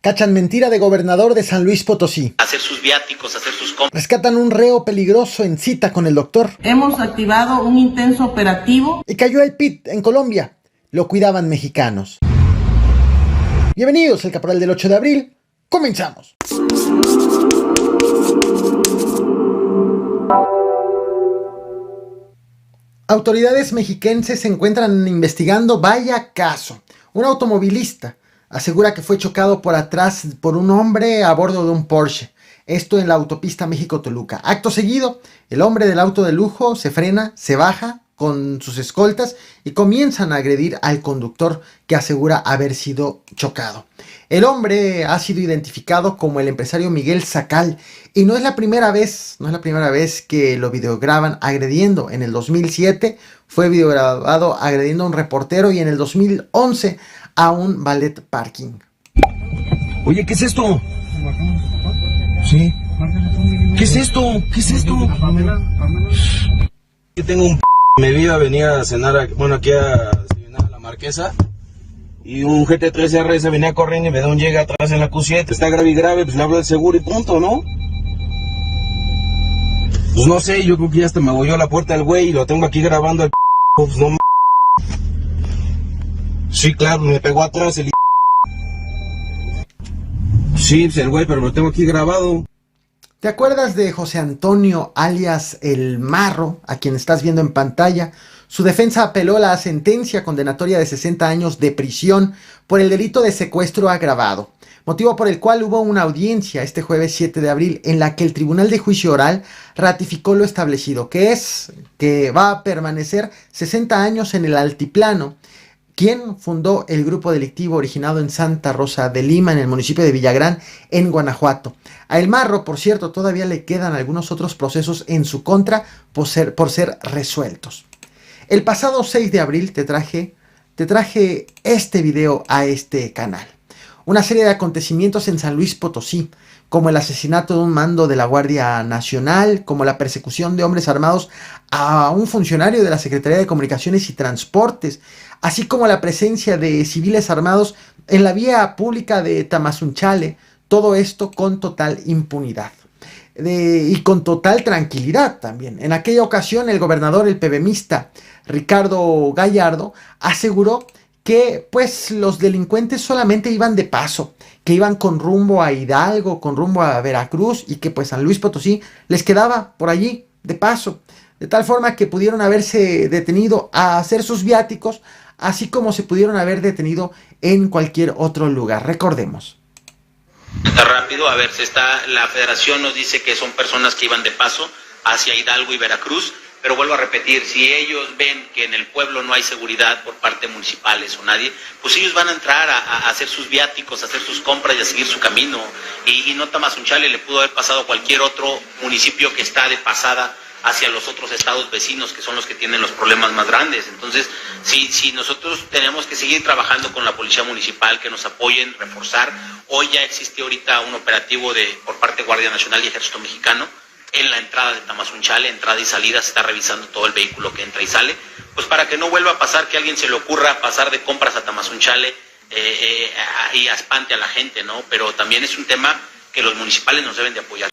Cachan mentira de gobernador de San Luis Potosí. Hacer sus viáticos, hacer sus compras. Rescatan un reo peligroso en cita con el doctor. Hemos activado un intenso operativo. Y cayó el PIT en Colombia. Lo cuidaban mexicanos. Bienvenidos al Caporal del 8 de abril. Comenzamos. Autoridades mexiquenses se encuentran investigando vaya caso. Un automovilista asegura que fue chocado por atrás por un hombre a bordo de un Porsche. Esto en la autopista México-Toluca. Acto seguido, el hombre del auto de lujo se frena, se baja con sus escoltas y comienzan a agredir al conductor que asegura haber sido chocado. El hombre ha sido identificado como el empresario Miguel Sacal y no es la primera vez que lo videograban agrediendo. En el 2007 fue videograbado agrediendo a un reportero y en el 2011 a un ballet parking. Oye, ¿qué es esto? Sí. ¿Qué es esto? ¿Qué es esto? Yo tengo un me iba a venir a cenar, aquí a desayunar a la Marquesa. Y un GT3 RS venía corriendo y me da un llega atrás en la Q7. Está grave y grave, pues le hablo del seguro y punto, ¿no? Pues no sé, yo creo que ya hasta me abolló la puerta del güey y lo tengo aquí grabando el pues no. Sí, claro, me pegó atrás el sí, pues el güey, pero lo tengo aquí grabado. ¿Te acuerdas de José Antonio alias El Marro, a quien estás viendo en pantalla? Su defensa apeló a la sentencia condenatoria de 60 años de prisión por el delito de secuestro agravado, motivo por el cual hubo una audiencia este jueves 7 de abril en la que el Tribunal de Juicio Oral ratificó lo establecido, que es que va a permanecer 60 años en el altiplano. Quien fundó el grupo delictivo originado en Santa Rosa de Lima, en el municipio de Villagrán, en Guanajuato. A El Marro, por cierto, todavía le quedan algunos otros procesos en su contra por ser resueltos. El pasado 6 de abril te traje este video a este canal. Una serie de acontecimientos en San Luis Potosí, como el asesinato de un mando de la Guardia Nacional, como la persecución de hombres armados a un funcionario de la Secretaría de Comunicaciones y Transportes, así como la presencia de civiles armados en la vía pública de Tamazunchale, todo esto con total impunidad. Y con total tranquilidad también. En aquella ocasión el gobernador, el PBMista Ricardo Gallardo, aseguró que pues los delincuentes solamente iban de paso, que iban con rumbo a Hidalgo, con rumbo a Veracruz y que pues San Luis Potosí les quedaba por allí de paso, de tal forma que pudieron haberse detenido a hacer sus viáticos, así como se pudieron haber detenido en cualquier otro lugar. Recordemos. Está rápido, a ver, la federación nos dice que son personas que iban de paso hacia Hidalgo y Veracruz, pero vuelvo a repetir, si ellos ven que en el pueblo no hay seguridad por parte de municipales o nadie, pues ellos van a entrar a hacer sus viáticos, a hacer sus compras y a seguir su camino. Y no Tamazunchale, le pudo haber pasado a cualquier otro municipio que está de pasada hacia los otros estados vecinos, que son los que tienen los problemas más grandes. Entonces, si nosotros tenemos que seguir trabajando con la policía municipal, que nos apoyen, reforzar. Hoy ya existe ahorita un operativo por parte de Guardia Nacional y Ejército Mexicano en la entrada de Tamazunchale, entrada y salida, se está revisando todo el vehículo que entra y sale, pues para que no vuelva a pasar que a alguien se le ocurra pasar de compras a Tamazunchale y espante a la gente, ¿no? Pero también es un tema que los municipales nos deben de apoyar.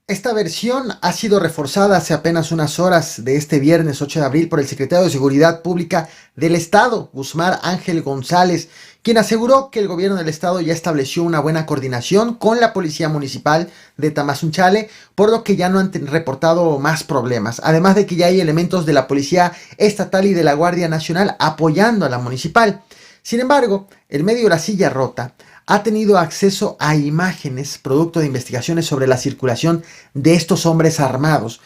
Esta versión ha sido reforzada hace apenas unas horas de este viernes 8 de abril por el secretario de Seguridad Pública del Estado, Guzmán Ángel González, quien aseguró que el gobierno del estado ya estableció una buena coordinación con la policía municipal de Tamazunchale, por lo que ya no han reportado más problemas, además de que ya hay elementos de la policía estatal y de la Guardia Nacional apoyando a la municipal. Sin embargo, el medio La Silla Rota ha tenido acceso a imágenes producto de investigaciones sobre la circulación de estos hombres armados,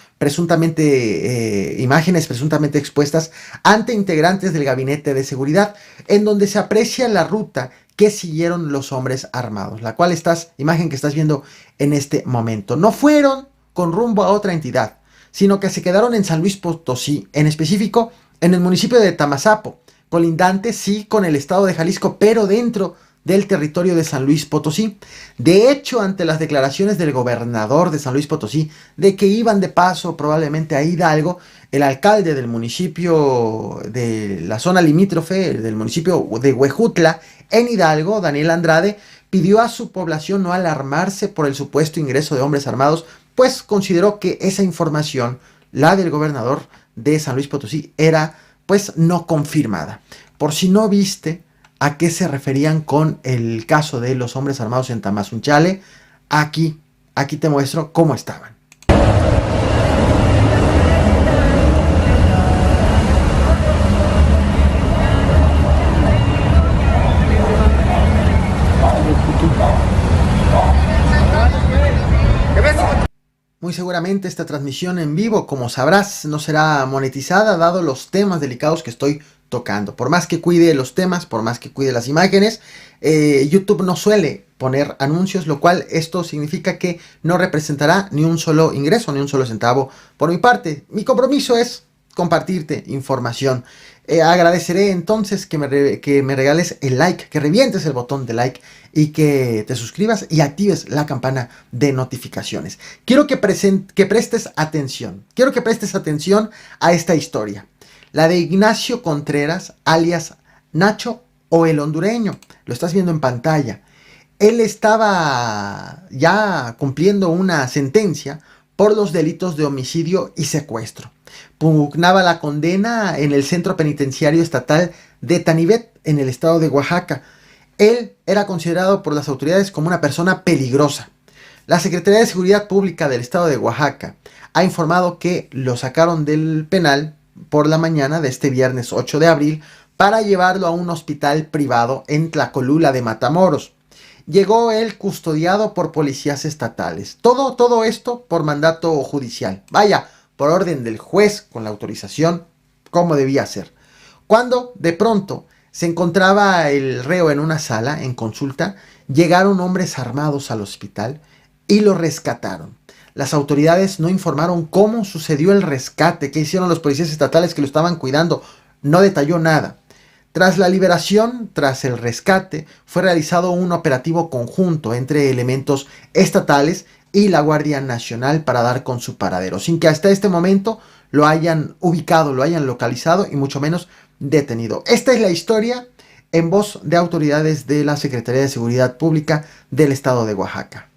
imágenes presuntamente expuestas ante integrantes del gabinete de seguridad, en donde se aprecia la ruta que siguieron los hombres armados, la cual imagen que estás viendo en este momento. No fueron con rumbo a otra entidad, sino que se quedaron en San Luis Potosí, en específico en el municipio de Tamazapo, colindante sí con el estado de Jalisco, pero dentro del territorio de San Luis Potosí. De hecho, ante las declaraciones del gobernador de San Luis Potosí de que iban de paso probablemente a Hidalgo, el alcalde del municipio de la zona limítrofe, del municipio de Huejutla, en Hidalgo, Daniel Andrade, pidió a su población no alarmarse por el supuesto ingreso de hombres armados, pues consideró que esa información, la del gobernador de San Luis Potosí, era pues no confirmada. Por si no viste a qué se referían con el caso de los hombres armados en Tamazunchale, aquí te muestro cómo estaban. Muy seguramente esta transmisión en vivo, como sabrás, no será monetizada dado los temas delicados que estoy tocando. Por más que cuide los temas, por más que cuide las imágenes, YouTube no suele poner anuncios, lo cual esto significa que no representará ni un solo ingreso, ni un solo centavo por mi parte. Mi compromiso es compartirte información. Agradeceré entonces que me regales el like, que revientes el botón de like y que te suscribas y actives la campana de notificaciones. Quiero que prestes atención. Quiero que prestes atención a esta historia. La de Ignacio Contreras, alias Nacho o el hondureño. Lo estás viendo en pantalla. Él estaba ya cumpliendo una sentencia por los delitos de homicidio y secuestro. Pugnaba la condena en el Centro Penitenciario Estatal de Tanivet, en el estado de Oaxaca. Él era considerado por las autoridades como una persona peligrosa. La Secretaría de Seguridad Pública del estado de Oaxaca ha informado que lo sacaron del penal por la mañana de este viernes 8 de abril para llevarlo a un hospital privado en Tlacolula de Matamoros. Llegó él custodiado por policías estatales. Todo esto por mandato judicial. Vaya, por orden del juez, con la autorización, como debía ser. Cuando, de pronto, se encontraba el reo en una sala, en consulta, llegaron hombres armados al hospital y lo rescataron. Las autoridades no informaron cómo sucedió el rescate, qué hicieron los policías estatales que lo estaban cuidando. No detalló nada. Tras la liberación, tras el rescate, fue realizado un operativo conjunto entre elementos estatales y la Guardia Nacional para dar con su paradero, sin que hasta este momento lo hayan ubicado, lo hayan localizado y mucho menos detenido. Esta es la historia en voz de autoridades de la Secretaría de Seguridad Pública del estado de Oaxaca.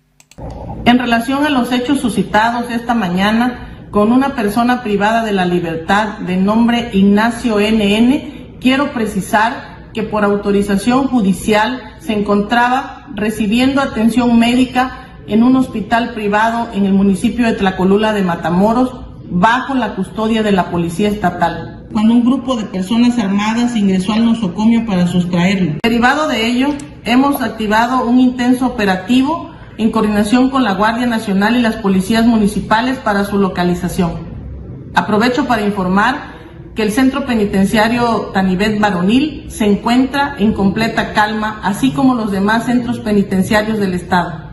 En relación a los hechos suscitados esta mañana con una persona privada de la libertad de nombre Ignacio NN, quiero precisar que por autorización judicial se encontraba recibiendo atención médica en un hospital privado en el municipio de Tlacolula de Matamoros, bajo la custodia de la Policía Estatal, cuando un grupo de personas armadas ingresó al nosocomio para sustraerlo. Derivado de ello, hemos activado un intenso operativo en coordinación con la Guardia Nacional y las policías municipales para su localización. Aprovecho para informar que el Centro Penitenciario Tanivet Varonil se encuentra en completa calma, así como los demás centros penitenciarios del estado.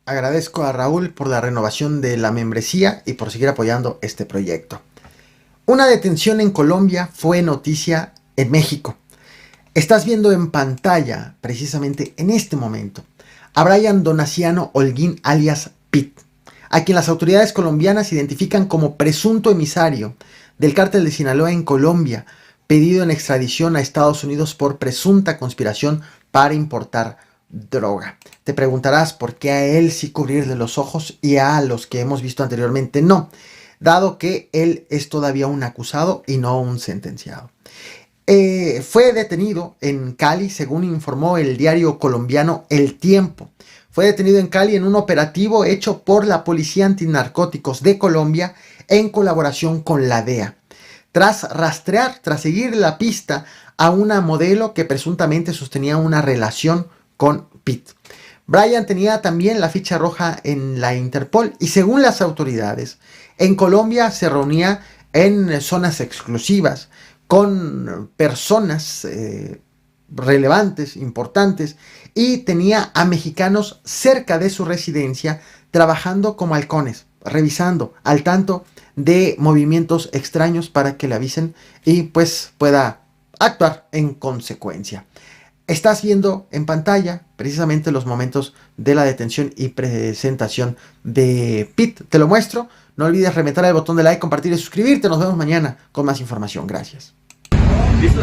Agradezco a Raúl por la renovación de la membresía y por seguir apoyando este proyecto. Una detención en Colombia fue noticia en México. Estás viendo en pantalla, precisamente en este momento, a Brian Donaciano Holguín alias Pit, a quien las autoridades colombianas identifican como presunto emisario del cártel de Sinaloa en Colombia, pedido en extradición a Estados Unidos por presunta conspiración para importar droga. Te preguntarás por qué a él sí cubrirle los ojos y a los que hemos visto anteriormente no, dado que él es todavía un acusado y no un sentenciado. Fue detenido en Cali, según informó el diario colombiano El Tiempo. Fue detenido en Cali en un operativo hecho por la Policía Antinarcóticos de Colombia en colaboración con la DEA. Tras seguir la pista a una modelo que presuntamente sostenía una relación con Pitt. Brian tenía también la ficha roja en la Interpol y según las autoridades, en Colombia se reunía en zonas exclusivas con personas relevantes, importantes, y tenía a mexicanos cerca de su residencia trabajando como halcones, revisando al tanto de movimientos extraños para que le avisen y pues pueda actuar en consecuencia. Estás viendo en pantalla precisamente los momentos de la detención y presentación de Pitt. Te lo muestro. No olvides reventar el botón de like, compartir y suscribirte. Nos vemos mañana con más información. Gracias. ¿Listo,